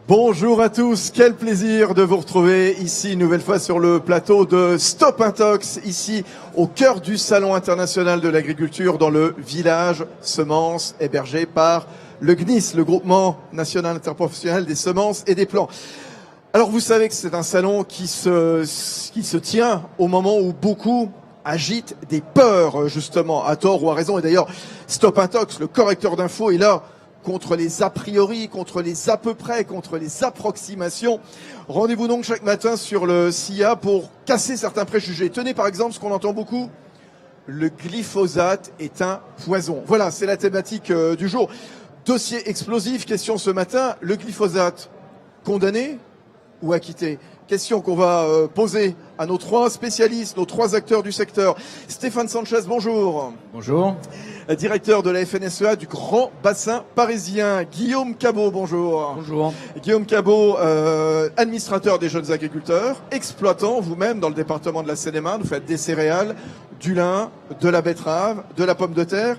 Bonjour à tous, quel plaisir de vous retrouver ici une nouvelle fois sur le plateau de Stop Intox, ici au cœur du Salon international de l'agriculture dans le village Semences hébergé par le GNIS, le groupement national interprofessionnel des semences et des plants. Alors vous savez que c'est un salon qui se tient au moment où beaucoup agitent des peurs justement, à tort ou à raison. Et d'ailleurs, Stop Intox, le correcteur d'infos, est là contre les a priori, contre les à peu près, contre les approximations. Rendez-vous donc chaque matin sur le SIA pour casser certains préjugés. Tenez par exemple ce qu'on entend beaucoup, le glyphosate est un poison. Voilà, c'est la thématique du jour. Dossier explosif, question ce matin, le glyphosate condamné ou acquitté? Question qu'on va poser à nos trois spécialistes, nos trois acteurs du secteur. Stéphane Sanchez, bonjour. Bonjour. Directeur de la FNSEA du Grand Bassin Parisien. Guillaume Cabot, bonjour. Bonjour. Guillaume Cabot, administrateur des jeunes agriculteurs, exploitant vous-même dans le département de la Seine-et-Marne. Vous faites des céréales, du lin, de la betterave, de la pomme de terre.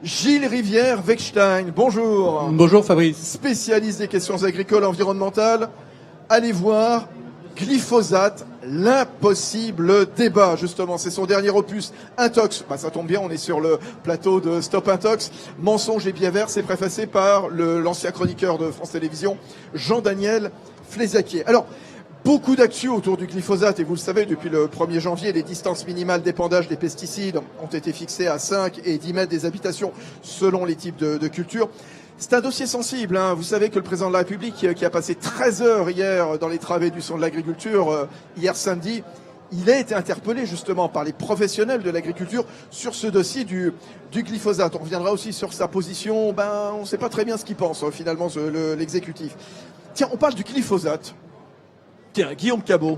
Gilles Rivière-Wechstein, bonjour. Bonjour Fabrice. Spécialiste des questions agricoles environnementales. Allez voir Glyphosate, l'impossible débat, justement, c'est son dernier opus, Intox. Ça tombe bien, on est sur le plateau de Stop Intox. Mensonge et biais vert, c'est préfacé par l'ancien chroniqueur de France Télévisions, Jean-Daniel Flézaquier. Alors, beaucoup d'actu autour du glyphosate, et vous le savez, depuis le 1er janvier, les distances minimales d'épandage des pesticides ont été fixées à 5 et 10 mètres des habitations selon les types de cultures. C'est un dossier sensible, hein. Vous savez que le président de la République, qui a passé 13 heures hier dans les travées du salon de l'agriculture, hier samedi, il a été interpellé justement par les professionnels de l'agriculture sur ce dossier du glyphosate. On reviendra aussi sur sa position, on ne sait pas très bien ce qu'il pense finalement l'exécutif. Tiens, on parle du glyphosate. Tiens, Guillaume Cabot,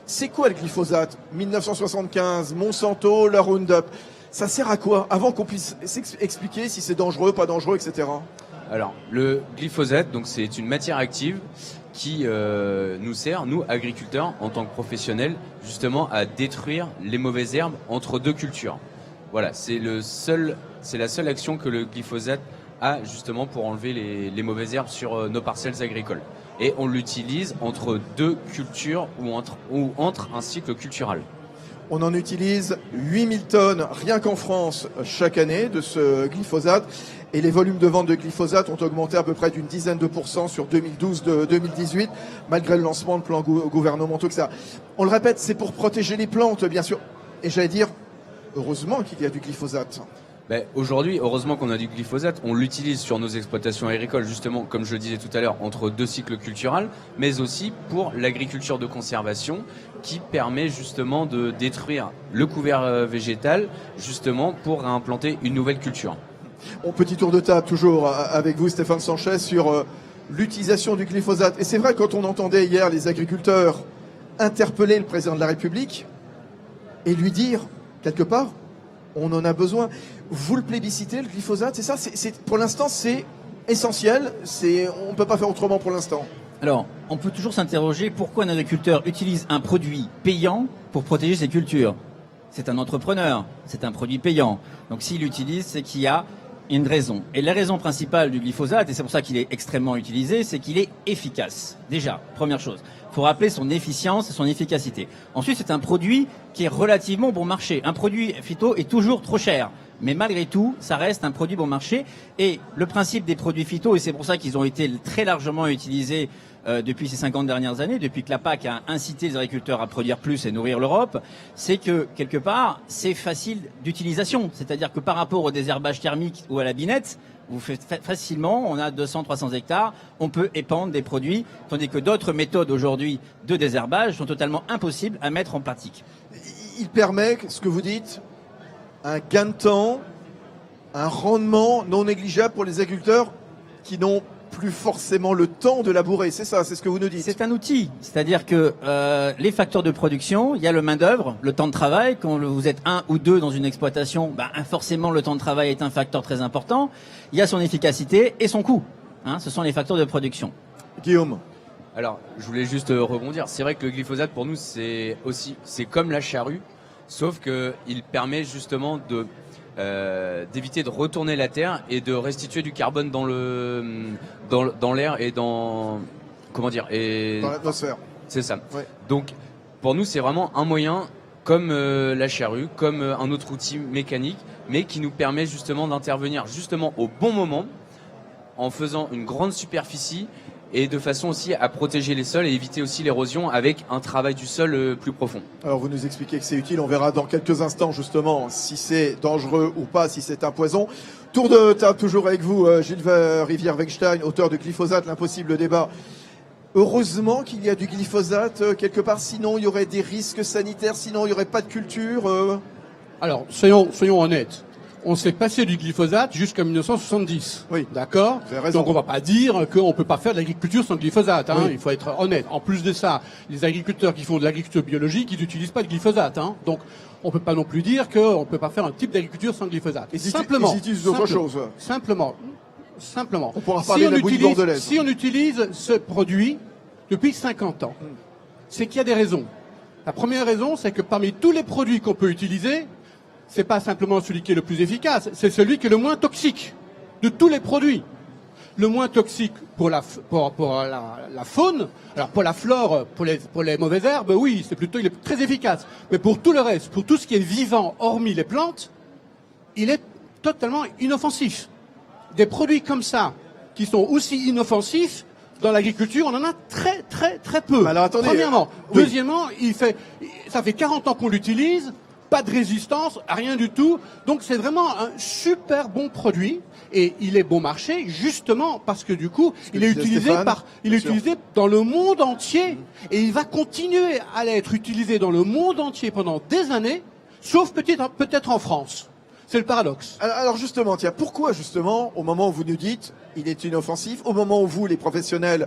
c'est quoi le glyphosate? 1975, Monsanto, la Roundup. Ça sert à quoi? Avant qu'on puisse expliquer si c'est dangereux, pas dangereux, etc. Alors, le glyphosate, donc c'est une matière active qui nous sert, nous agriculteurs, en tant que professionnels, justement à détruire les mauvaises herbes entre deux cultures. Voilà, c'est la seule action que le glyphosate a justement pour enlever les mauvaises herbes sur nos parcelles agricoles. Et on l'utilise entre deux cultures ou entre un cycle cultural. On en utilise 8000 tonnes rien qu'en France chaque année de ce glyphosate. Et les volumes de vente de glyphosate ont augmenté à peu près d'une dizaine de pourcents sur 2012-2018, malgré le lancement de plans gouvernementaux, etc. On le répète, c'est pour protéger les plantes, bien sûr. Et j'allais dire, heureusement qu'il y a du glyphosate. Aujourd'hui, heureusement qu'on a du glyphosate, on l'utilise sur nos exploitations agricoles, justement, comme je le disais tout à l'heure, entre deux cycles culturels, mais aussi pour l'agriculture de conservation, qui permet justement de détruire le couvert végétal, justement pour implanter une nouvelle culture. Petit tour de table, toujours avec vous, Stéphane Sanchez, sur l'utilisation du glyphosate. Et c'est vrai, quand on entendait hier les agriculteurs interpeller le président de la République et lui dire, quelque part, on en a besoin. Vous le plébiscitez, le glyphosate, c'est ça? Pour l'instant, c'est essentiel. On ne peut pas faire autrement pour l'instant. Alors, on peut toujours s'interroger pourquoi un agriculteur utilise un produit payant pour protéger ses cultures. C'est un entrepreneur, c'est un produit payant. Donc s'il l'utilise, c'est qu'il y a une raison. Et la raison principale du glyphosate, et c'est pour ça qu'il est extrêmement utilisé, c'est qu'il est efficace. Déjà, première chose. Il faut rappeler son efficience et son efficacité. Ensuite, c'est un produit qui est relativement bon marché. Un produit phyto est toujours trop cher. Mais malgré tout, ça reste un produit bon marché. Et le principe des produits phyto, et c'est pour ça qu'ils ont été très largement utilisés depuis ces 50 dernières années, depuis que la PAC a incité les agriculteurs à produire plus et nourrir l'Europe, c'est que, quelque part, c'est facile d'utilisation. C'est-à-dire que par rapport au désherbage thermique ou à la binette, vous faites facilement, on a 200-300 hectares, on peut épandre des produits, tandis que d'autres méthodes aujourd'hui de désherbage sont totalement impossibles à mettre en pratique. Il permet, ce que vous dites, un gain de temps, un rendement non négligeable pour les agriculteurs qui n'ont plus forcément le temps de labourer. C'est ça, c'est ce que vous nous dites. C'est un outil, c'est-à-dire que les facteurs de production, il y a le main-d'œuvre, le temps de travail. Quand vous êtes un ou deux dans une exploitation, forcément le temps de travail est un facteur très important. Il y a son efficacité et son coût. Ce sont les facteurs de production. Guillaume. Alors, je voulais juste rebondir. C'est vrai que le glyphosate, pour nous, c'est comme la charrue, sauf qu'il permet justement d'éviter de retourner la terre et de restituer du carbone dans l'air et dans comment dire, et dans l'atmosphère. c'est ça. Ouais. Donc, pour nous, c'est vraiment un moyen, comme la charrue, comme un autre outil mécanique, mais qui nous permet justement d'intervenir justement au bon moment, en faisant une grande superficie et de façon aussi à protéger les sols et éviter aussi l'érosion avec un travail du sol plus profond. Alors vous nous expliquez que c'est utile, on verra dans quelques instants justement si c'est dangereux ou pas, si c'est un poison. Tour de table toujours avec vous, Gilles Rivière-Weinstein, auteur de Glyphosate, l'impossible débat. Heureusement qu'il y a du glyphosate quelque part, sinon il y aurait des risques sanitaires, sinon il n'y aurait pas de culture. Alors, soyons honnêtes. On s'est passé du glyphosate jusqu'en 1970. Oui. D'accord? Vous avez raison. Donc on va pas dire qu'on peut pas faire de l'agriculture sans glyphosate, hein. Oui. Il faut être honnête. En plus de ça, les agriculteurs qui font de l'agriculture biologique, ils n'utilisent pas de glyphosate, hein. Donc, on peut pas non plus dire qu'on peut pas faire un type d'agriculture sans glyphosate. Ils Simplement. ils utilisent d'autres choses. Simplement. On pourra parler de la bouillie bordelaise. Si on utilise ce produit depuis 50 ans, c'est qu'il y a des raisons. La première raison, c'est que parmi tous les produits qu'on peut utiliser, c'est pas simplement celui qui est le plus efficace, c'est celui qui est le moins toxique de tous les produits. Le moins toxique pour la faune, alors pour la flore, pour les mauvaises herbes, oui, il est très efficace. Mais pour tout le reste, pour tout ce qui est vivant, hormis les plantes, il est totalement inoffensif. Des produits comme ça, qui sont aussi inoffensifs, dans l'agriculture, on en a très très très peu. Alors attendez. Premièrement. Oui. Deuxièmement, ça fait 40 ans qu'on l'utilise, pas de résistance, rien du tout. Donc c'est vraiment un super bon produit et il est bon marché justement parce que du coup, il est utilisé utilisé dans le monde entier et il va continuer à être utilisé dans le monde entier pendant des années, sauf peut-être en France. C'est le paradoxe. Alors justement, tiens, pourquoi justement, au moment où vous nous dites il est inoffensif, au moment où vous, les professionnels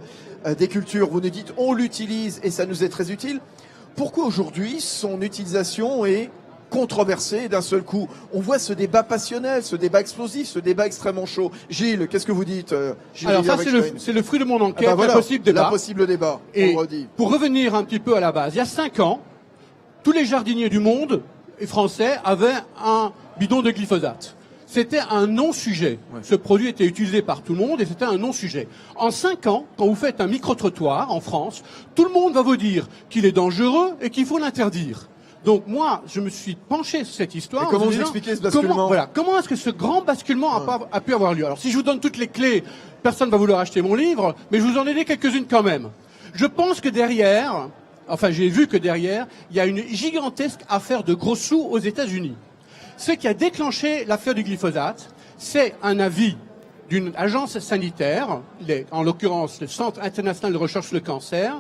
des cultures, vous nous dites on l'utilise et ça nous est très utile, pourquoi aujourd'hui son utilisation est controversée d'un seul coup? On voit ce débat passionnel, ce débat explosif, ce débat extrêmement chaud. Gilles, qu'est-ce que vous dites Gilles Alors ça, Rivière-Weinstein. c'est le fruit de mon enquête, Ah bah voilà, l'impossible débat. l'impossible débat, on Et le redit. pour revenir un petit peu à la base, il y a 5 ans, tous les jardiniers du monde et français avaient un bidon de glyphosate. C'était un non-sujet. Ouais. Ce produit était utilisé par tout le monde et c'était un non-sujet. En 5 ans, quand vous faites un micro-trottoir en France, tout le monde va vous dire qu'il est dangereux et qu'il faut l'interdire. Donc moi, je me suis penché sur cette histoire. Et comment en me vous disant, expliquez ce basculement comment est-ce que ce grand basculement a pu avoir lieu? Alors si je vous donne toutes les clés, personne ne va vouloir acheter mon livre, mais je vous en ai donné quelques-unes quand même. Je pense que derrière, j'ai vu que derrière, il y a une gigantesque affaire de gros sous aux États-Unis. Ce qui a déclenché l'affaire du glyphosate, c'est un avis d'une agence sanitaire, en l'occurrence le Centre international de recherche sur le cancer,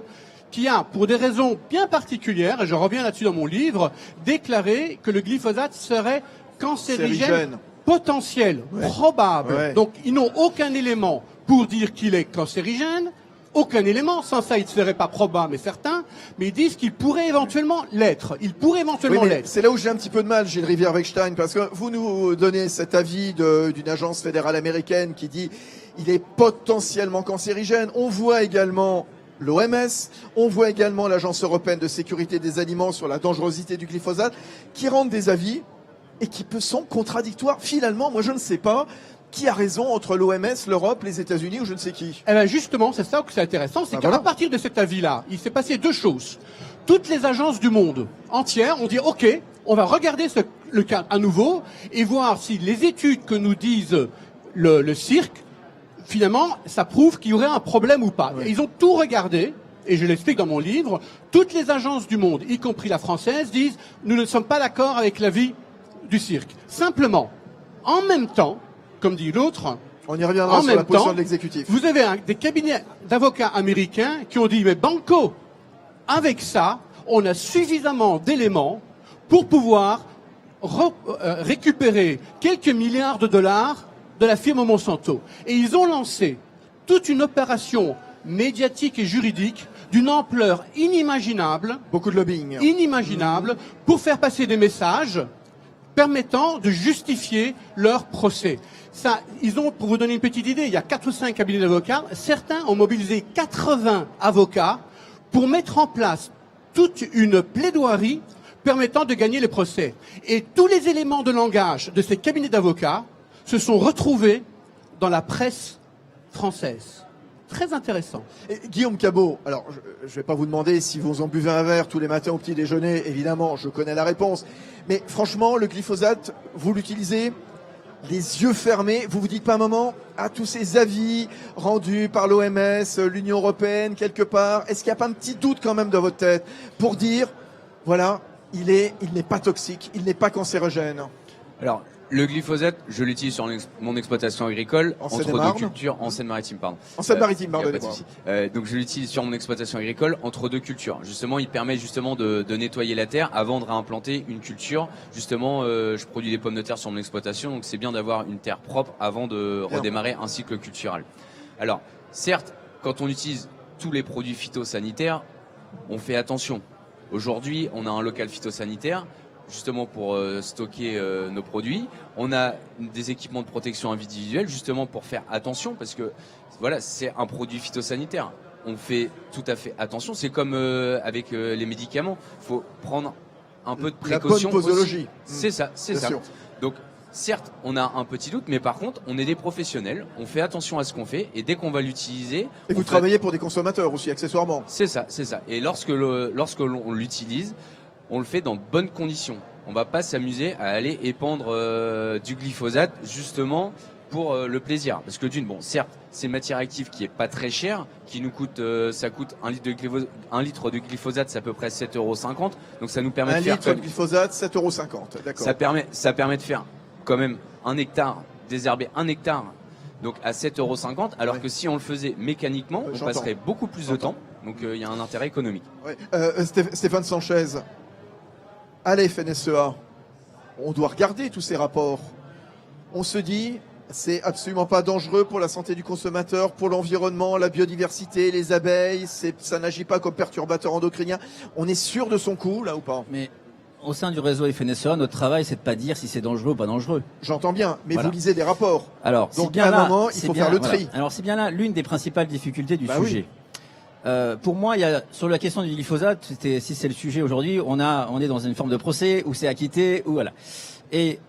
qui a, pour des raisons bien particulières, et je reviens là-dessus dans mon livre, déclaré que le glyphosate serait cancérigène potentiel, probable. Ouais. Donc ils n'ont aucun élément pour dire qu'il est cancérigène, aucun élément, sans ça il ne serait pas probable mais certain, mais ils disent qu'il pourrait éventuellement l'être. Il pourrait éventuellement Oui, mais l'être. c'est là où j'ai un petit peu de mal, Gilles Rivière-Weinstein, parce que vous nous donnez cet avis d'une agence fédérale américaine qui dit il est potentiellement cancérigène. On voit également l'OMS, on voit également l'Agence européenne de sécurité des aliments sur la dangerosité du glyphosate, qui rendent des avis et qui sont contradictoires. Finalement, moi je ne sais pas qui a raison entre l'OMS, l'Europe, les États-Unis ou je ne sais qui. Eh bien justement, c'est ça que c'est intéressant, c'est qu'à voilà. partir de cet avis-là, il s'est passé deux choses. Toutes les agences du monde entières ont dit OK, on va regarder le cas à nouveau et voir si les études que nous disent le cirque, finalement, ça prouve qu'il y aurait un problème ou pas. Oui. Et ils ont tout regardé, et je l'explique dans mon livre, toutes les agences du monde, y compris la française, disent nous ne sommes pas d'accord avec l'avis du cirque. Simplement, en même temps, comme dit l'autre, On y reviendra sur la position de l'exécutif. vous avez des cabinets d'avocats américains qui ont dit mais banco, avec ça, on a suffisamment d'éléments pour pouvoir récupérer quelques milliards de dollars de la firme Monsanto. Et ils ont lancé toute une opération médiatique et juridique d'une ampleur inimaginable, Beaucoup de lobbying. pour faire passer des messages permettant de justifier leur procès. Ça, ils ont, pour vous donner une petite idée, il y a 4 ou 5 cabinets d'avocats. Certains ont mobilisé 80 avocats pour mettre en place toute une plaidoirie permettant de gagner les procès. Et tous les éléments de langage de ces cabinets d'avocats se sont retrouvés dans la presse française. très intéressant. Et Guillaume Cabot, alors je vais pas vous demander si vous en buvez un verre tous les matins au petit déjeuner, évidemment, je connais la réponse. Mais franchement, le glyphosate, vous l'utilisez les yeux fermés, vous vous dites pas un moment à tous ces avis rendus par l'OMS, l'Union Européenne, quelque part, est-ce qu'il n'y a pas un petit doute quand même dans votre tête pour dire, voilà, il n'est pas toxique, il n'est pas cancérogène? Alors, le glyphosate, je l'utilise sur mon exploitation agricole, En entre Seine-et-Marne deux cultures, en Seine-Maritime, pardon. En Seine-Maritime, Y a pas de pardonnez-moi. souci. Donc je l'utilise sur mon exploitation agricole entre deux cultures. Justement, il permet justement de nettoyer la terre avant de réimplanter une culture. Justement, je produis des pommes de terre sur mon exploitation, donc c'est bien d'avoir une terre propre avant de redémarrer un cycle culturel. Alors, certes, quand on utilise tous les produits phytosanitaires, on fait attention. Aujourd'hui, on a un local phytosanitaire justement pour stocker nos produits. On a des équipements de protection individuelle justement pour faire attention parce que voilà, c'est un produit phytosanitaire. On fait tout à fait attention. C'est comme avec les médicaments. Il faut prendre un peu de précaution. La bonne posologie. C'est ça, c'est ça. Sûr. Donc, certes, on a un petit doute, mais par contre, on est des professionnels. On fait attention à ce qu'on fait et dès qu'on va l'utiliser... Et vous travaillez pour des consommateurs aussi, accessoirement. C'est ça, c'est ça. Et lorsque l'on l'utilise, on le fait dans de bonnes conditions. On va pas s'amuser à aller épandre du glyphosate justement pour le plaisir. Parce que d'une, bon, certes, c'est une matière active qui est pas très chère, qui nous coûte, ça coûte un litre de glyphosate, c'est à peu près 7,50 €. Donc ça nous permet Un de faire litre de glyphosate, 7,50 €. D'accord. ça permet de faire quand même un hectare, désherber un hectare, donc à 7,50 €, alors que si on le faisait mécaniquement, on J'entends. passerait beaucoup plus de temps. Donc il y a un intérêt économique. Ouais. Stéphane Sanchez, à la FNSEA, on doit regarder tous ces rapports. On se dit, c'est absolument pas dangereux pour la santé du consommateur, pour l'environnement, la biodiversité, les abeilles, ça n'agit pas comme perturbateur endocrinien. On est sûr de son coup, là, ou pas? Mais au sein du réseau FNSEA, notre travail, c'est de pas dire si c'est dangereux ou pas dangereux. J'entends bien, mais Voilà. vous lisez des rapports. Alors, Donc, c'est bien à un là, moment, il c'est faut bien- faire le voilà. tri. Alors, c'est bien là l'une des principales difficultés du Bah oui. sujet. Pour moi, il y a sur la question du glyphosate, si c'est le sujet aujourd'hui, on est dans une forme de procès où c'est acquitté ou voilà. Et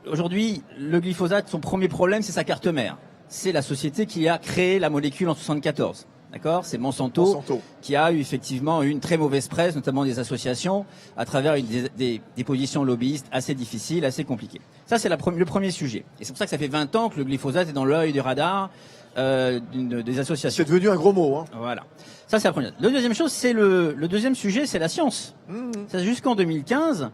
aujourd'hui, le glyphosate, son premier problème, c'est sa carte mère. C'est la société qui a créé la molécule en 74. D'accord, c'est Monsanto, qui a eu effectivement une très mauvaise presse, notamment des associations, à travers des positions lobbyistes assez difficiles, assez compliquées. Ça, c'est le premier sujet. Et c'est pour ça que ça fait 20 ans que le glyphosate est dans l'œil du radar des associations. C'est devenu un gros mot. Hein. Voilà. Ça, c'est la première. La deuxième chose, c'est le deuxième sujet, c'est la science. Ça, jusqu'en 2015,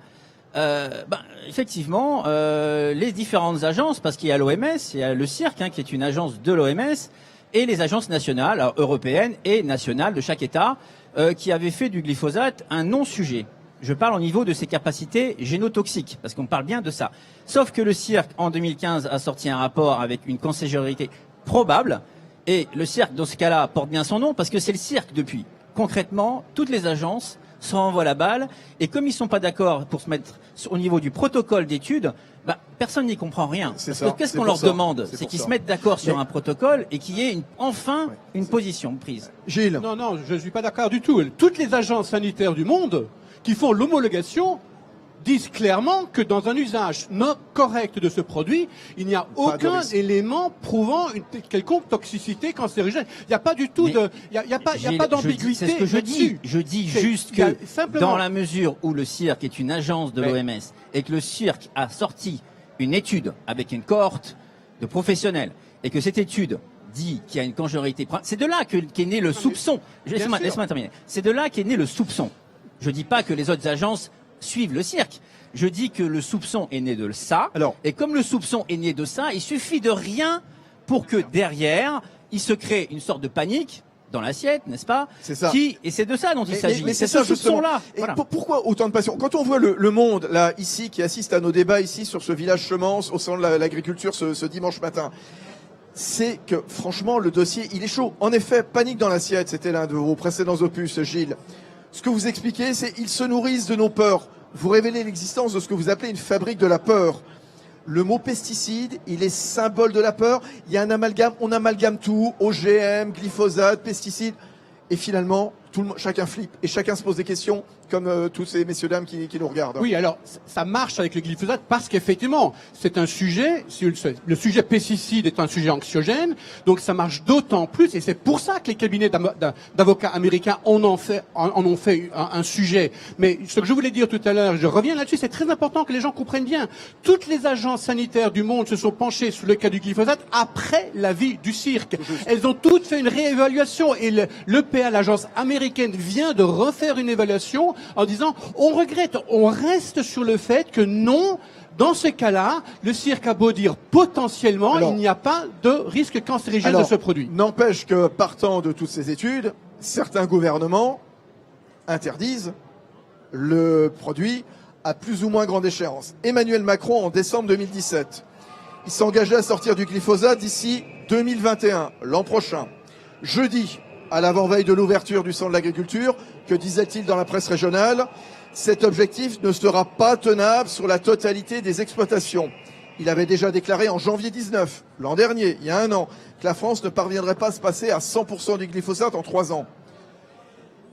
effectivement, les différentes agences, parce qu'il y a l'OMS, il y a le CIRC, qui est une agence de l'OMS, et les agences nationales, alors, européennes et nationales de chaque État, qui avaient fait du glyphosate un non-sujet. Je parle au niveau de ses capacités génotoxiques, parce qu'on parle bien de ça. Sauf que le CIRC, en 2015, a sorti un rapport avec une cancérogénité probable, et le CIRC, dans ce cas-là, porte bien son nom, parce que c'est le CIRC depuis. Concrètement, toutes les agences se renvoient la balle, et comme ils sont pas d'accord pour se mettre au niveau du protocole d'études, personne n'y comprend rien. Parce que qu'est-ce qu'on leur demande? C'est qu'ils se mettent d'accord sur un protocole et qu'il y ait enfin une position prise. Gilles. Non, je ne suis pas d'accord du tout. Toutes les agences sanitaires du monde qui font l'homologation disent clairement que dans un usage non correct de ce produit, il n'y a aucun élément prouvant une quelconque toxicité cancérigène. Il n'y a pas du tout il n'y a pas d'ambiguïté. C'est ce que je dis. Je dis juste que simplement, dans la mesure où le CIRC est une agence de l'OMS et que le CIRC a sorti une étude avec une cohorte de professionnels et que cette étude dit qu'il y a une cancérogénité, c'est de là qu'est né le soupçon. Laisse-moi terminer. C'est de là qu'est né le soupçon. Je dis pas que les autres agences suivent le CIRC. Je dis que le soupçon est né de ça. Et comme le soupçon est né de ça, il suffit de rien pour que derrière, il se crée une sorte de panique dans l'assiette, n'est-ce pas? C'est ça. Et c'est de ça dont il s'agit. Mais c'est ça, ce soupçon-là. Et Voilà. pourquoi autant de passion? Quand on voit le monde, là, ici, qui assiste à nos débats ici sur ce village semence au sein de l'agriculture ce dimanche matin, c'est que, franchement, le dossier, il est chaud. En effet, panique dans l'assiette, c'était l'un de vos précédents opus, Gilles. Ce que vous expliquez, c'est ils se nourrissent de nos peurs. Vous révélez l'existence de ce que vous appelez une fabrique de la peur. Le mot pesticide, il est symbole de la peur. Il y a un amalgame, on amalgame tout, OGM, glyphosate, pesticides. Et finalement, chacun flippe et chacun se pose des questions, comme tous ces messieurs dames qui nous regardent. Oui, alors ça marche avec le glyphosate parce qu'effectivement, c'est un sujet, le sujet pesticide est un sujet anxiogène, donc ça marche d'autant plus, et c'est pour ça que les cabinets d'avocats américains en ont fait un sujet. Mais ce que je voulais dire tout à l'heure, je reviens là-dessus, c'est très important que les gens comprennent bien. Toutes les agences sanitaires du monde se sont penchées sur le cas du glyphosate après l'avis du cirque. Elles ont toutes fait une réévaluation et l'EPA, l'agence américaine, vient de refaire une évaluation en disant on regrette, on reste sur le fait que non, dans ce cas-là, le cirque a beau dire potentiellement, il n'y a pas de risque cancérigène de ce produit. N'empêche que partant de toutes ces études, certains gouvernements interdisent le produit à plus ou moins grande échéance. Emmanuel Macron, en décembre 2017, il s'engageait à sortir du glyphosate d'ici 2021, l'an prochain. Jeudi, à l'avant-veille de l'ouverture du salon de l'agriculture, que disait-il dans la presse régionale? Cet objectif ne sera pas tenable sur la totalité des exploitations. Il avait déjà déclaré en janvier 19, l'an dernier, il y a un an, que la France ne parviendrait pas à se passer à 100% du glyphosate en 3 ans.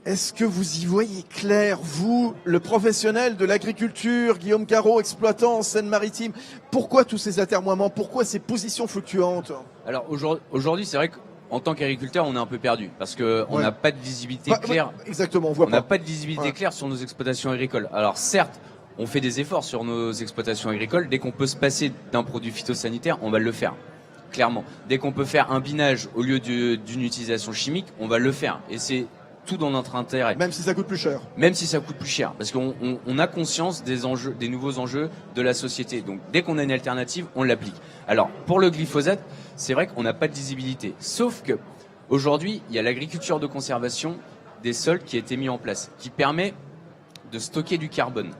Est-ce que vous y voyez clair, vous, le professionnel de l'agriculture, Guillaume Carreau, exploitant en Seine-Maritime? Pourquoi tous ces atermoiements? Pourquoi ces positions fluctuantes? Alors aujourd'hui, c'est vrai qu'en tant qu'agriculteur, on est un peu perdu parce que on n'a pas de visibilité claire. Exactement, on voit pas. On n'a pas de visibilité claire sur nos exploitations agricoles. Alors certes, on fait des efforts sur nos exploitations agricoles. Dès qu'on peut se passer d'un produit phytosanitaire, on va le faire. Clairement. Dès qu'on peut faire un binage au lieu d'une utilisation chimique, on va le faire. Et c'est tout dans notre intérêt. Même si ça coûte plus cher. Même si ça coûte plus cher. Parce qu'on a conscience des enjeux, des nouveaux enjeux de la société. Donc, dès qu'on a une alternative, on l'applique. Alors, pour le glyphosate, c'est vrai qu'on n'a pas de visibilité. Sauf que, aujourd'hui, il y a l'agriculture de conservation des sols qui a été mis en place, qui permet de stocker du carbone.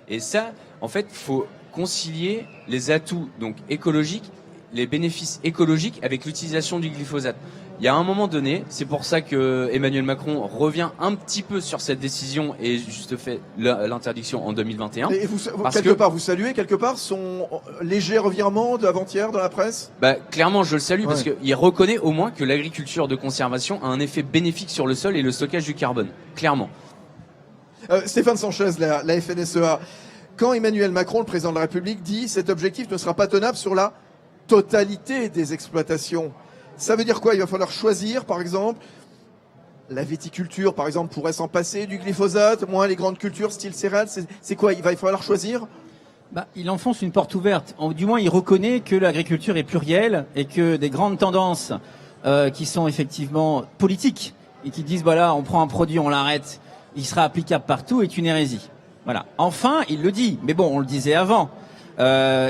Et ça, en fait, faut concilier les atouts, donc, écologiques, les bénéfices écologiques avec l'utilisation du glyphosate. Il y a un moment donné, c'est pour ça que Emmanuel Macron revient un petit peu sur cette décision et juste fait l'interdiction en 2021. Et vous saluez quelque part son léger revirement d'avant-hier dans la presse? Clairement, je le salue parce qu'il reconnaît au moins que l'agriculture de conservation a un effet bénéfique sur le sol et le stockage du carbone. Clairement. Stéphane Sanchez, la FNSEA. Quand Emmanuel Macron, le président de la République, dit cet objectif ne sera pas tenable sur la totalité des exploitations, ça veut dire quoi? Il va falloir choisir, par exemple, la viticulture, par exemple, pourrait s'en passer du glyphosate, moins les grandes cultures style céréales, c'est quoi? Il va falloir choisir? Il enfonce une porte ouverte. Du moins, il reconnaît que l'agriculture est plurielle et que des grandes tendances qui sont effectivement politiques et qui disent, voilà, on prend un produit, on l'arrête, il sera applicable partout, est une hérésie. Voilà. Enfin, il le dit. Mais bon, on le disait avant.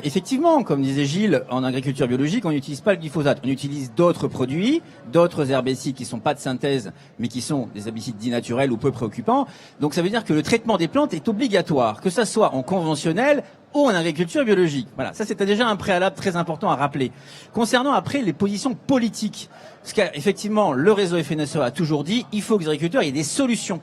Effectivement, comme disait Gilles, en agriculture biologique, on n'utilise pas le glyphosate. On utilise d'autres produits, d'autres herbicides qui sont pas de synthèse, mais qui sont des herbicides dits naturels ou peu préoccupants. Donc ça veut dire que le traitement des plantes est obligatoire, que ça soit en conventionnel ou en agriculture biologique. Voilà, ça c'était déjà un préalable très important à rappeler. Concernant après les positions politiques, parce qu'effectivement, le réseau FNSEA a toujours dit, il faut que les agriculteurs aient des solutions.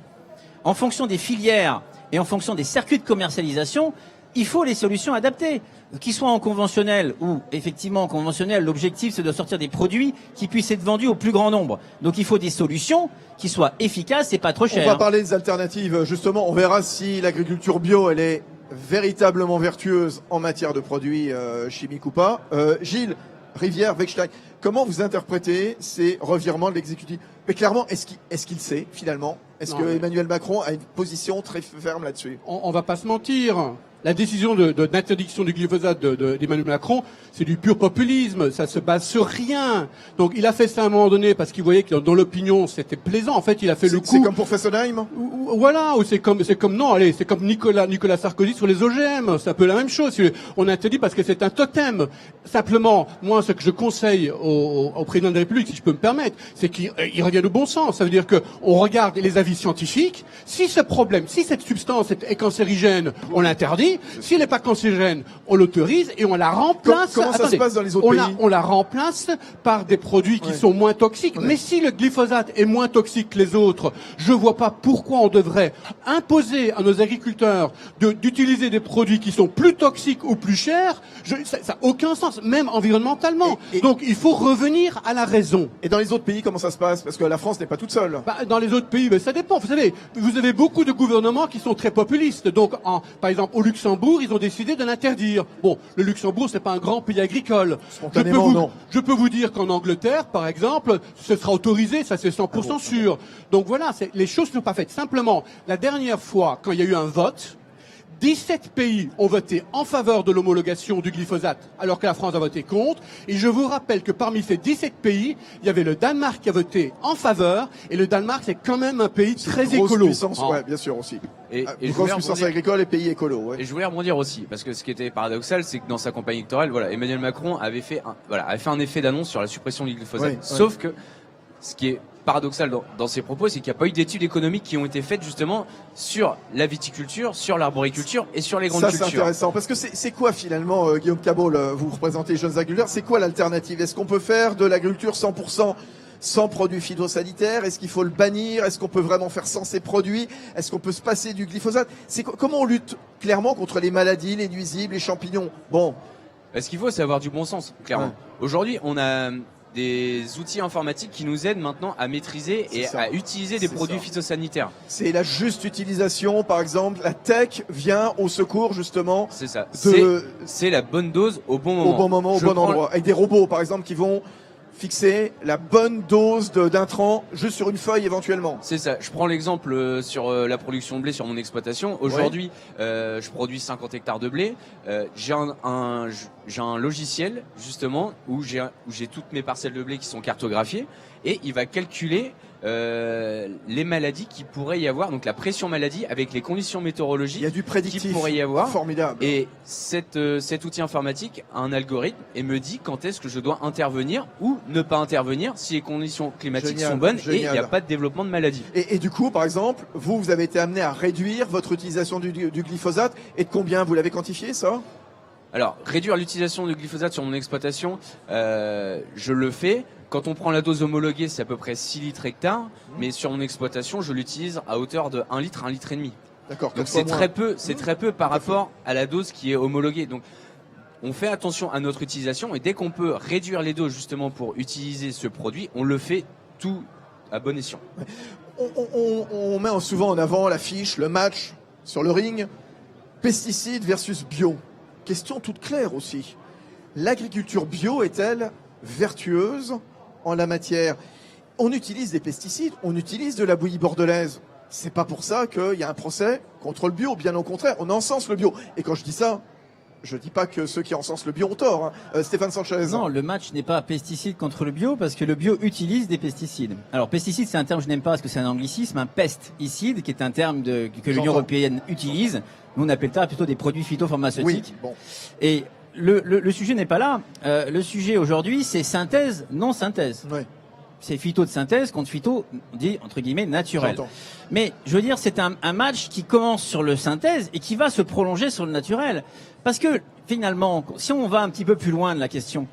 En fonction des filières et en fonction des circuits de commercialisation, il faut les solutions adaptées, qu'ils soient en conventionnel ou effectivement en conventionnel, l'objectif c'est de sortir des produits qui puissent être vendus au plus grand nombre. Donc il faut des solutions qui soient efficaces et pas trop chères. On va parler des alternatives, justement, on verra si l'agriculture bio elle est véritablement vertueuse en matière de produits chimiques ou pas. Gilles Rivière-Wechstein, comment vous interprétez ces revirements de l'exécutif? Mais clairement, est-ce qu'il sait finalement? Est-ce que Emmanuel Macron a une position très ferme là-dessus? On va pas se mentir. La décision d'interdiction du glyphosate d'Emmanuel Macron, c'est du pur populisme, ça se base sur rien. Donc il a fait ça à un moment donné parce qu'il voyait que dans l'opinion c'était plaisant. En fait, il a fait le coup. C'est comme pour Fessenheim. Voilà, ou c'est comme Nicolas Sarkozy sur les OGM, c'est un peu la même chose. On interdit parce que c'est un totem. Simplement, moi, ce que je conseille au président de la République, si je peux me permettre, c'est qu'il revienne au bon sens. Ça veut dire que on regarde les avis scientifiques. Si ce problème, si cette substance est cancérigène, on l'interdit. permis. S'il n'est pas cancérigène, on l'autorise et on la remplace. Comment ça se passe dans les autres pays? On la remplace par des produits qui sont moins toxiques. Mais si le glyphosate est moins toxique que les autres, je vois pas pourquoi on devrait imposer à nos agriculteurs d'utiliser des produits qui sont plus toxiques ou plus chers. Ça n'a aucun sens, même environnementalement. Donc il faut revenir à la raison. Et dans les autres pays, comment ça se passe? Parce que la France n'est pas toute seule. Dans les autres pays, ça dépend. Vous savez, vous avez beaucoup de gouvernements qui sont très populistes. Donc, par exemple, au Luxembourg, ils ont décidé de l'interdire. Bon, le Luxembourg, c'est pas un grand pays agricole. Spontanément, non. Je peux vous dire qu'en Angleterre, par exemple, ce sera autorisé, ça c'est 100% sûr. Donc voilà, les choses ne sont pas faites. Simplement, la dernière fois, quand il y a eu un vote, 17 pays ont voté en faveur de l'homologation du glyphosate, alors que la France a voté contre. Et je vous rappelle que parmi ces 17 pays, il y avait le Danemark qui a voté en faveur. Et le Danemark, c'est quand même un pays très écolo. Puissance, ouais, bien sûr aussi. Et grosse puissance agricole et pays écolo. Ouais. Et je voulais rebondir aussi, parce que ce qui était paradoxal, c'est que dans sa campagne électorale, voilà, Emmanuel Macron avait fait un effet d'annonce sur la suppression du glyphosate. Sauf que ce qui est paradoxal dans ses propos, c'est qu'il n'y a pas eu d'études économiques qui ont été faites justement sur la viticulture, sur l'arboriculture et sur les grandes cultures. Ça, c'est intéressant. Parce que c'est quoi finalement, Guillaume Cabot, vous représentez les jeunes agriculteurs, c'est quoi l'alternative? Est-ce qu'on peut faire de l'agriculture 100% sans produits phytosanitaires? Est-ce qu'il faut le bannir? Est-ce qu'on peut vraiment faire sans ces produits? Est-ce qu'on peut se passer du glyphosate? Comment on lutte clairement contre les maladies, les nuisibles, les champignons? Bon. Ce qu'il faut, c'est avoir du bon sens, clairement. Aujourd'hui, on a des outils informatiques qui nous aident maintenant à maîtriser et à utiliser des produits phytosanitaires. C'est la juste utilisation, par exemple, la tech vient au secours justement. C'est ça. C'est la bonne dose au bon moment. Au bon moment, au bon endroit. Avec des robots, par exemple, qui vont fixer la bonne dose d'intrants juste sur une feuille éventuellement. C'est ça. Je prends l'exemple sur la production de blé sur mon exploitation. Aujourd'hui, je produis 50 hectares de blé. J'ai un logiciel justement où j'ai toutes mes parcelles de blé qui sont cartographiées et il va calculer les maladies qui pourrait y avoir, donc la pression maladie avec les conditions météorologiques. Il y a du prédictif qui pourrait y avoir. Formidable. Et cet outil informatique a un algorithme et me dit quand est-ce que je dois intervenir ou ne pas intervenir si les conditions climatiques sont bonnes et il n'y a pas de développement de maladie. Et du coup, par exemple, vous avez été amené à réduire votre utilisation du glyphosate et de combien? Vous l'avez quantifié ça? Alors, réduire l'utilisation du glyphosate sur mon exploitation, je le fais. Quand on prend la dose homologuée, c'est à peu près 6 litres hectare, mais sur mon exploitation, je l'utilise à hauteur de 1 litre, 1 litre et demi. D'accord. Donc c'est très peu par rapport à la dose qui est homologuée. Donc on fait attention à notre utilisation et dès qu'on peut réduire les doses justement pour utiliser ce produit, on le fait tout à bon escient. On met souvent en avant l'affiche, le match sur le ring, pesticides versus bio. Question toute claire aussi. L'agriculture bio est-elle vertueuse en la matière? On utilise des pesticides, on utilise de la bouillie bordelaise. C'est pas pour ça qu'il y a un procès contre le bio, bien au contraire, on encense le bio. Et quand je dis ça, je dis pas que ceux qui encensent le bio ont tort, hein. Stéphane Sanchez. Non, le match n'est pas pesticide contre le bio parce que le bio utilise des pesticides. Alors pesticide, c'est un terme que je n'aime pas parce que c'est un anglicisme, un pesticide qui est un terme que l'Union européenne utilise. Nous on appelle ça plutôt des produits phytopharmaceutiques. Oui, bon. Et le sujet n'est pas là. Le sujet aujourd'hui, c'est synthèse, non synthèse. Oui. C'est phyto de synthèse contre phyto, on dit entre guillemets naturel. J'entends. Mais je veux dire, c'est un match qui commence sur le synthèse et qui va se prolonger sur le naturel. Parce que finalement, si on va un petit peu plus loin de la question,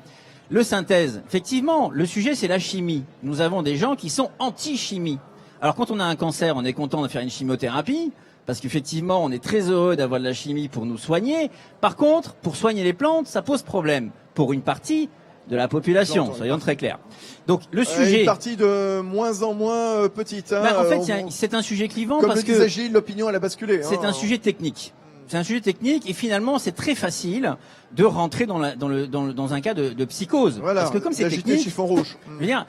le synthèse, effectivement, le sujet c'est la chimie. Nous avons des gens qui sont anti-chimie. Alors quand on a un cancer, on est content de faire une chimiothérapie. Parce qu'effectivement, on est très heureux d'avoir de la chimie pour nous soigner. Par contre, pour soigner les plantes, ça pose problème pour une partie de la population, soyons très clairs. Donc le sujet, une partie de moins en moins petite. Hein, en fait, c'est un sujet clivant comme parce le que disait Gilles, l'opinion elle a basculé. C'est un sujet technique. C'est un sujet technique et finalement c'est très facile de rentrer dans un cas de psychose. Voilà, parce que comme c'est technique, le chiffon rouge. Je veux dire,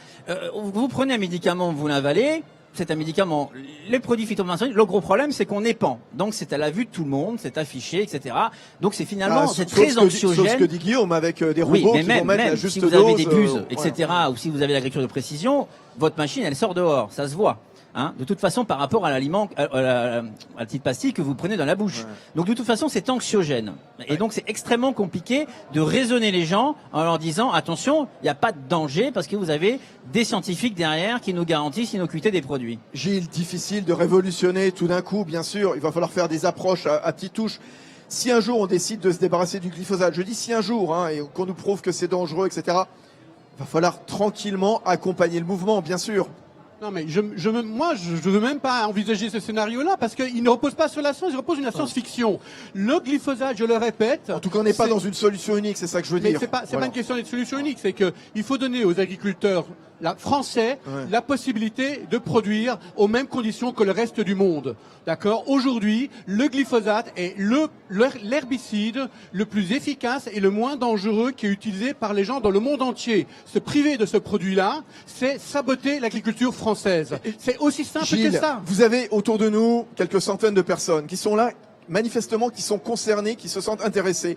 vous prenez un médicament, vous l'avalez. C'est un médicament. Les produits phytopharmaceutiques, le gros problème, c'est qu'on épand. Donc, c'est à la vue de tout le monde, c'est affiché, etc. Donc, c'est finalement, c'est très anxiogène. Sauf ce que dit Guillaume, avec des robots qui vont mettre la juste dose. Si vous avez des buses, etc., ou si vous avez l'agriculture de précision, votre machine, elle sort dehors. Ça se voit. Hein, de toute façon, par rapport à l'aliment, à la petite pastille que vous prenez dans la bouche. Ouais. Donc, de toute façon, c'est anxiogène. Et donc, c'est extrêmement compliqué de raisonner les gens en leur disant, attention, il n'y a pas de danger parce que vous avez des scientifiques derrière qui nous garantissent l'innocuité des produits. Gilles, difficile de révolutionner tout d'un coup, bien sûr. Il va falloir faire des approches à petites touches. Si un jour on décide de se débarrasser du glyphosate, je dis si un jour, hein, et qu'on nous prouve que c'est dangereux, etc., va falloir tranquillement accompagner le mouvement, bien sûr. Non mais moi je veux même pas envisager ce scénario-là parce qu'il ne repose pas sur la science, il repose sur la science-fiction. Le glyphosate, je le répète. En tout cas, on n'est pas dans une solution unique, c'est ça que je veux mais dire. c'est pas une question d'être solution unique, c'est que il faut donner aux agriculteurs français la possibilité de produire aux mêmes conditions que le reste du monde. D'accord? Aujourd'hui, le glyphosate est l'herbicide le plus efficace et le moins dangereux qui est utilisé par les gens dans le monde entier. Se priver de ce produit-là, c'est saboter l'agriculture française. C'est aussi simple Gilles, que ça. vous avez autour de nous quelques centaines de personnes qui sont là, manifestement, qui sont concernées, qui se sentent intéressées.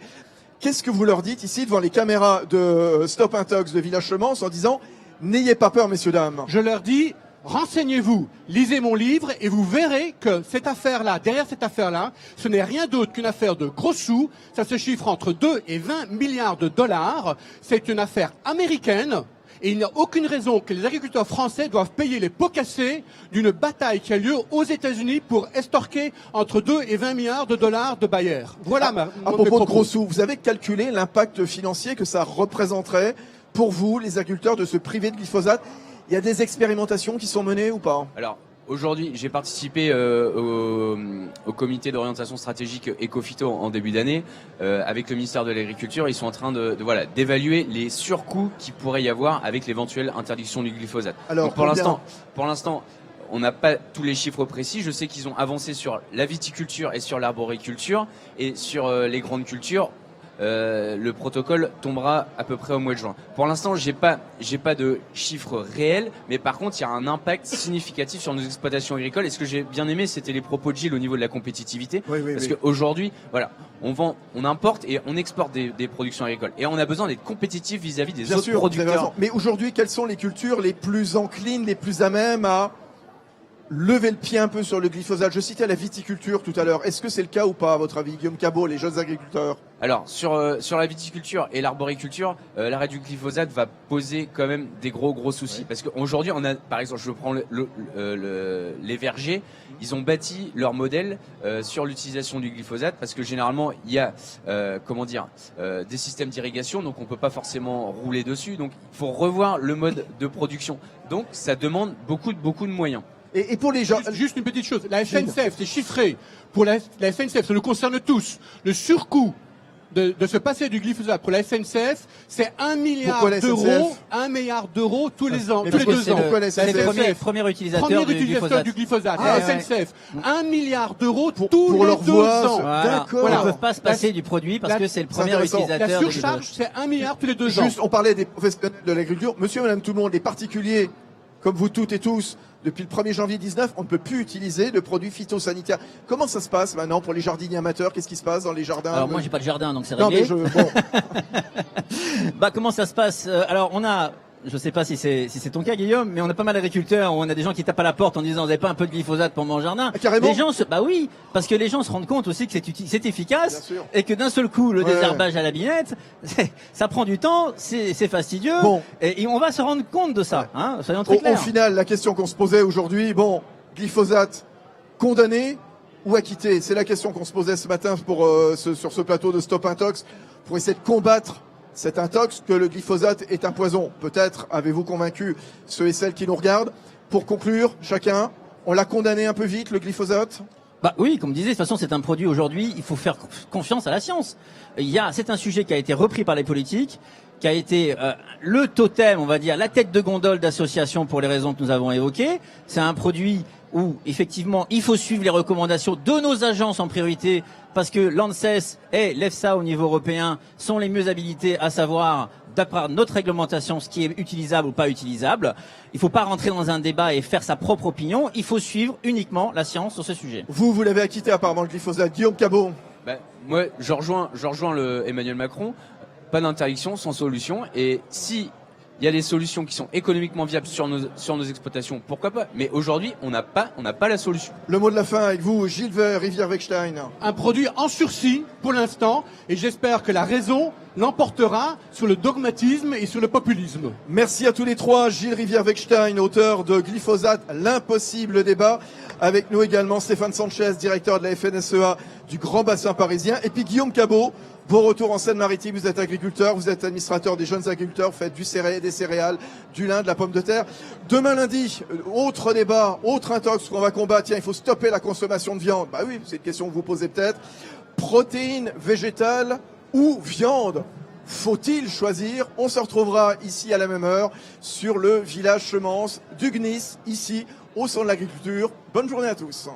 Qu'est-ce que vous leur dites ici devant les caméras de Stop Intox de Village Semence en disant n'ayez pas peur, messieurs, dames? Je leur dis, renseignez-vous, lisez mon livre et vous verrez que cette affaire-là, derrière cette affaire-là, ce n'est rien d'autre qu'une affaire de gros sous. Ça se chiffre entre 2 et 20 milliards de dollars. C'est une affaire américaine. Et il n'y a aucune raison que les agriculteurs français doivent payer les pots cassés d'une bataille qui a lieu aux États-Unis pour estorquer entre 2 et 20 milliards de dollars de Bayer. Voilà à propos de gros sous, vous avez calculé l'impact financier que ça représenterait pour vous, les agriculteurs, de se priver de glyphosate? Il y a des expérimentations qui sont menées ou pas? Alors, aujourd'hui, j'ai participé au comité d'orientation stratégique Ecophyto en début d'année avec le ministère de l'Agriculture. Ils sont en train d'évaluer les surcoûts qu'il pourrait y avoir avec l'éventuelle interdiction du glyphosate. Alors, donc, pour l'instant, on n'a pas tous les chiffres précis. Je sais qu'ils ont avancé sur la viticulture et sur l'arboriculture et sur les grandes cultures. Le protocole tombera à peu près au mois de juin. Pour l'instant, j'ai pas de chiffres réels, mais par contre, il y a un impact significatif sur nos exploitations agricoles. Et ce que j'ai bien aimé, c'était les propos de Gilles au niveau de la compétitivité, parce qu'aujourd'hui, voilà, on importe et on exporte des productions agricoles, et on a besoin d'être compétitif vis-à-vis des autres producteurs. Mais aujourd'hui, quelles sont les cultures les plus enclines, les plus à même à lever le pied un peu sur le glyphosate? Je citais la viticulture tout à l'heure. Est-ce que c'est le cas ou pas, à votre avis, Guillaume Cabot, les jeunes agriculteurs? Alors, sur la viticulture et l'arboriculture, l'arrêt du glyphosate va poser quand même des gros soucis. Parce qu'aujourd'hui, on a, par exemple, je prends les vergers, ils ont bâti leur modèle sur l'utilisation du glyphosate, parce que généralement, il y a, des systèmes d'irrigation, donc on peut pas forcément rouler dessus. Donc, il faut revoir le mode de production. Donc, ça demande beaucoup de moyens. Et pour les gens... Juste une petite chose, la SNCF, c'est chiffré. Pour la SNCF, ça nous concerne tous. Le surcoût de se passer du glyphosate pour la SNCF, c'est 1 milliard d'euros, 1 milliard d'euros tous les ans, tous les 2 ans. C'est le premier utilisateur du glyphosate. La SNCF, 1 milliard d'euros tous pour les leur 2 voie, ans. D'accord. Ils ne peuvent pas se passer du produit parce que c'est le premier utilisateur. La surcharge, c'est 1 milliard tous les 2 ans. Juste, on parlait des professionnels de l'agriculture. Monsieur et madame tout le monde, les particuliers, comme vous toutes et tous, depuis le 1er janvier 19, on ne peut plus utiliser de produits phytosanitaires. Comment ça se passe maintenant pour les jardiniers amateurs? Qu'est-ce qui se passe dans les jardins? Alors moi j'ai pas de jardin, donc c'est Non, réglé. mais Bah comment ça se passe? Alors on a, je sais pas si c'est ton cas Guillaume, mais on a pas mal d'agriculteurs où on a des gens qui tapent à la porte en disant vous avez pas un peu de glyphosate pour mon jardin? Ah, carrément? Les gens bah oui, parce que les gens se rendent compte aussi que c'est efficace Bien sûr. et que d'un seul coup le désherbage à la binette, ça prend du temps, c'est fastidieux, et on va se rendre compte de ça, hein, soyons très clairs. Au final, la question qu'on se posait aujourd'hui, glyphosate condamné ou acquitté? C'est la question qu'on se posait ce matin sur ce plateau de Stop Intox pour essayer de combattre cet intox, que le glyphosate est un poison. Peut-être avez-vous convaincu ceux et celles qui nous regardent. Pour conclure, chacun, on l'a condamné un peu vite, le glyphosate? Bah oui, comme disait, de toute façon, c'est un produit aujourd'hui, il faut faire confiance à la science. C'est un sujet qui a été repris par les politiques, qui a été le totem, on va dire, la tête de gondole d'associations pour les raisons que nous avons évoquées. C'est un produit où, effectivement, il faut suivre les recommandations de nos agences en priorité, parce que l'ANSES et l'EFSA au niveau européen sont les mieux habilités à savoir, d'après notre réglementation, ce qui est utilisable ou pas utilisable. Il ne faut pas rentrer dans un débat et faire sa propre opinion. Il faut suivre uniquement la science sur ce sujet. Vous l'avez acquitté apparemment, le glyphosate. Guillaume Cabot? Moi, je rejoins Emmanuel Macron. Pas d'interdiction sans solution. Et si il y a des solutions qui sont économiquement viables sur nos exploitations, pourquoi pas? Mais aujourd'hui, on n'a pas la solution. Le mot de la fin avec vous, Gilles Rivière-Wechstein. Un produit en sursis pour l'instant, et j'espère que la raison l'emportera sur le dogmatisme et sur le populisme. Merci à tous les trois. Gilles Rivière-Wechstein, auteur de Glyphosate, l'impossible débat. Avec nous également Stéphane Sanchez, directeur de la FNSEA du Grand Bassin parisien. Et puis Guillaume Cabot, bon retour en Seine-Maritime, vous êtes agriculteur, vous êtes administrateur des jeunes agriculteurs, vous faites des céréales, du lin, de la pomme de terre. Demain lundi, autre débat, autre intox qu'on va combattre. Tiens, il faut stopper la consommation de viande. Bah oui, c'est une question que vous posez peut-être. Protéines végétales ou viande? Faut-il choisir? On se retrouvera ici à la même heure sur le village semence du Gnis, ici au Salon de l'Agriculture. Bonne journée à tous.